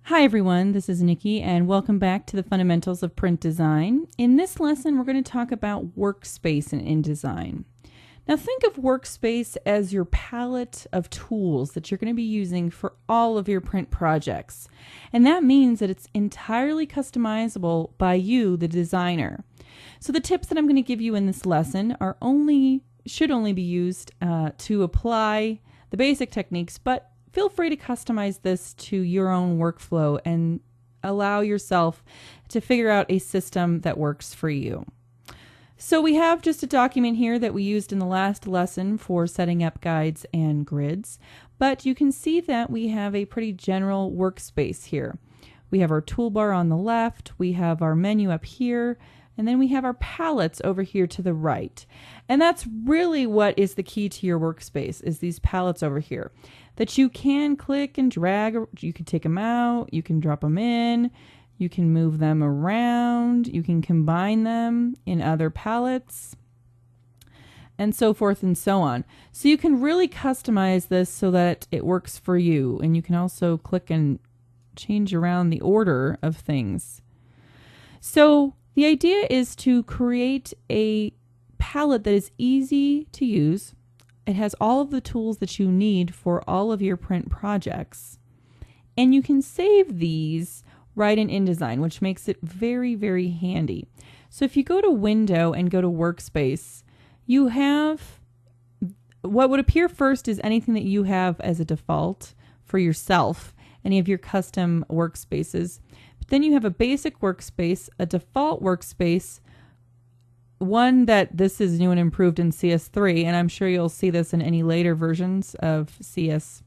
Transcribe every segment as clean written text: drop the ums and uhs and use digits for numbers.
Hi everyone, this is Nikki and welcome back to the Fundamentals of Print Design. In this lesson, we're going to talk about workspace in InDesign. Now think of workspace as your palette of tools that you're going to be using for all of your print projects. And that means that it's entirely customizable by you, the designer. So the tips that I'm going to give you in this lesson should only be used to apply the basic techniques, but feel free to customize this to your own workflow and allow yourself to figure out a system that works for you. So we have just a document here that we used in the last lesson for setting up guides and grids, but you can see that we have a pretty general workspace here. We have our toolbar on the left, we have our menu up here, and then we have our palettes over here to the right. And that's really what is the key to your workspace, is these palettes over here that you can click and drag. You can take them out, you can drop them in, you can move them around, you can combine them in other palettes, and so forth and so on. So you can really customize this so that it works for you, and you can also click and change around the order of things. So the idea is to create a palette that is easy to use. It has all of the tools that you need for all of your print projects. And you can save these right in InDesign, which makes it very, very handy. So if you go to Window and go to Workspace, you have what would appear first is anything that you have as a default for yourself, any of your custom workspaces. But then you have a basic workspace, a default workspace, one that this is new and improved in CS3, and I'm sure you'll see this in any later versions of CS4,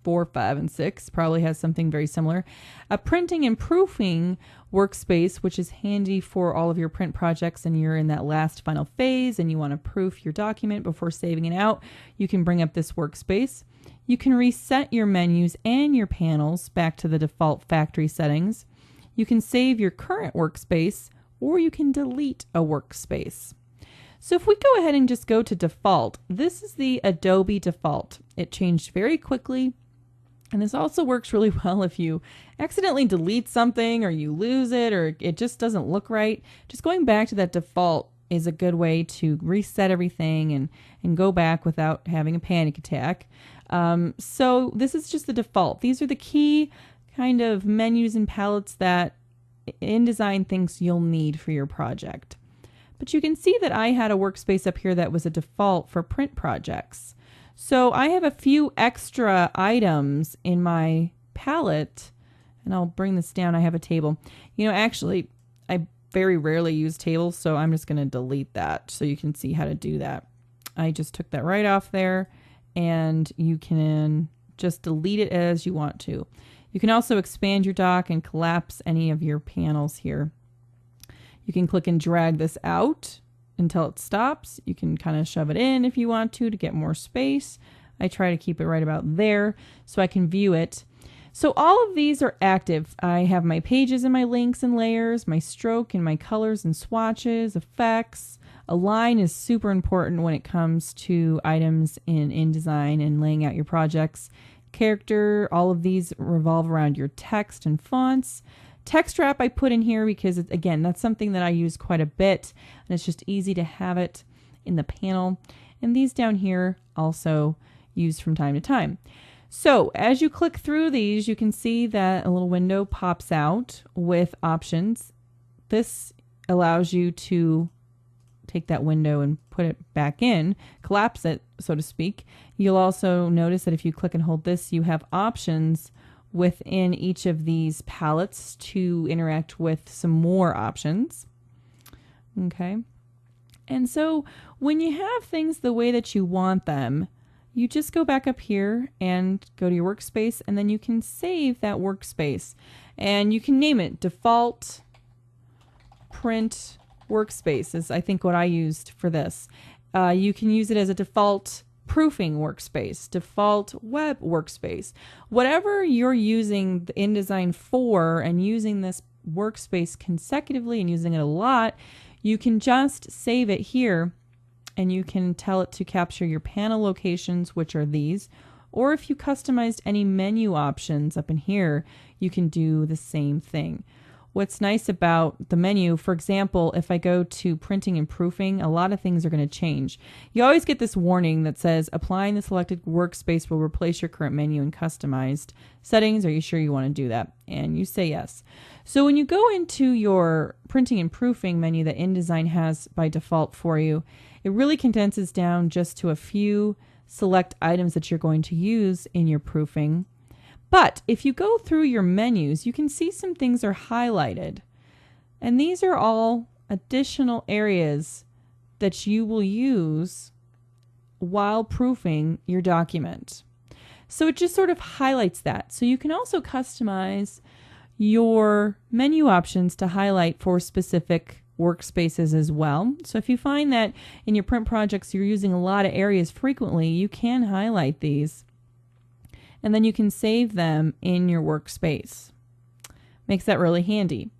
5, and 6, probably has something very similar. A printing and proofing workspace, which is handy for all of your print projects and you're in that last final phase and you want to proof your document before saving it out, you can bring up this workspace. You can reset your menus and your panels back to the default factory settings. You can save your current workspace, or you can delete a workspace. So if we go ahead and just go to default, this is the Adobe default. It changed very quickly, and this also works really well if you accidentally delete something or you lose it or it just doesn't look right. Just going back to that default is a good way to reset everything and go back without having a panic attack. So this is just the default. These are the key kind of menus and palettes that InDesign thinks you'll need for your project. But you can see that I had a workspace up here that was a default for print projects. So I have a few extra items in my palette, and I'll bring this down. I have a table. Actually, I very rarely use tables, so I'm just going to delete that so you can see how to do that. I just took that right off there, and you can just delete it as you want to. You can also expand your dock and collapse any of your panels here. You can click and drag this out until it stops. You can kind of shove it in if you want to get more space. I try to keep it right about there so I can view it. So all of these are active. I have my pages and my links and layers, my stroke and my colors and swatches, effects. Align is super important when it comes to items in InDesign and laying out your projects. Character, all of these revolve around your text and fonts. Text wrap I put in here because, again, that's something that I use quite a bit, and it's just easy to have it in the panel. And these down here also used from time to time. So as you click through these, you can see that a little window pops out with options. This allows you to take that window and put it back in, collapse it, so to speak. You'll also notice that if you click and hold this, you have options within each of these palettes to interact with some more options. Okay. And so when you have things the way that you want them, you just go back up here and go to your workspace, and then you can save that workspace. And you can name it default print workspace is I think what I used for this. You can use it as a default proofing workspace, default web workspace, whatever you're using the InDesign for and using this workspace consecutively and using it a lot, you can just save it here and you can tell it to capture your panel locations, which are these, Or if you customized any menu options up in here, you can do the same thing. What's nice about the menu, for example, if I go to printing and proofing, a lot of things are going to change. You always get this warning that says applying the selected workspace will replace your current menu in customized settings. Are you sure you want to do that? And you say yes. So when you go into your printing and proofing menu that InDesign has by default for you, it really condenses down just to a few select items that you're going to use in your proofing. But if you go through your menus, you can see some things are highlighted. And these are all additional areas that you will use while proofing your document. So it just sort of highlights that. So you can also customize your menu options to highlight for specific workspaces as well. So if you find that in your print projects you're using a lot of areas frequently, you can highlight these. And then you can save them in your workspace. Makes that really handy.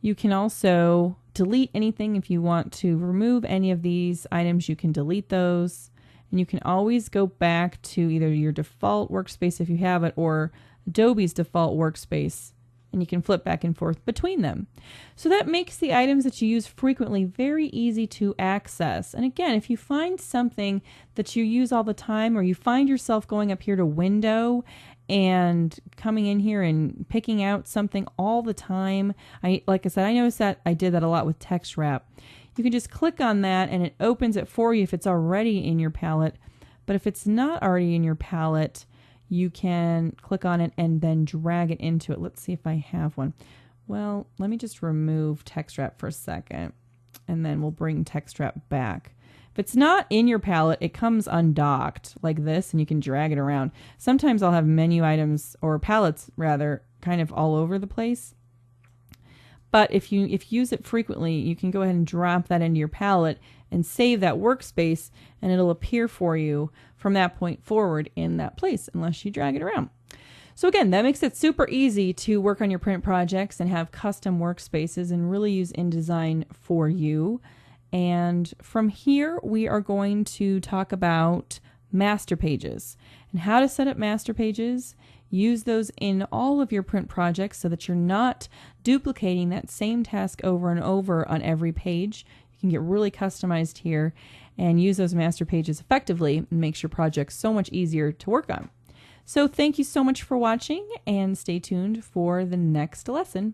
You can also delete anything if you want to remove any of these items. You can delete those. And you can always go back to either your default workspace if you have it or Adobe's default workspace. And you can flip back and forth between them. So that makes the items that you use frequently very easy to access. And again, if you find something that you use all the time, or you find yourself going up here to Window and coming in here and picking out something all the time, like I said, I noticed that I did that a lot with text wrap. You can just click on that and it opens it for you if it's already in your palette. But if it's not already in your palette, you can click on it and then drag it into it. Let's see if I have one. Well, let me just remove text wrap for a second and then we'll bring text wrap back. If it's not in your palette, it comes undocked like this and you can drag it around. Sometimes I'll have menu items or palettes rather kind of all over the place. But if you use it frequently, you can go ahead and drop that into your palette and save that workspace and it'll appear for you from that point forward in that place unless you drag it around. So again, that makes it super easy to work on your print projects and have custom workspaces and really use InDesign for you. And from here, we are going to talk about master pages and how to set up master pages. Use those in all of your print projects so that you're not duplicating that same task over and over on every page. You can get really customized here and use those master pages effectively and makes your project so much easier to work on. So thank you so much for watching and stay tuned for the next lesson.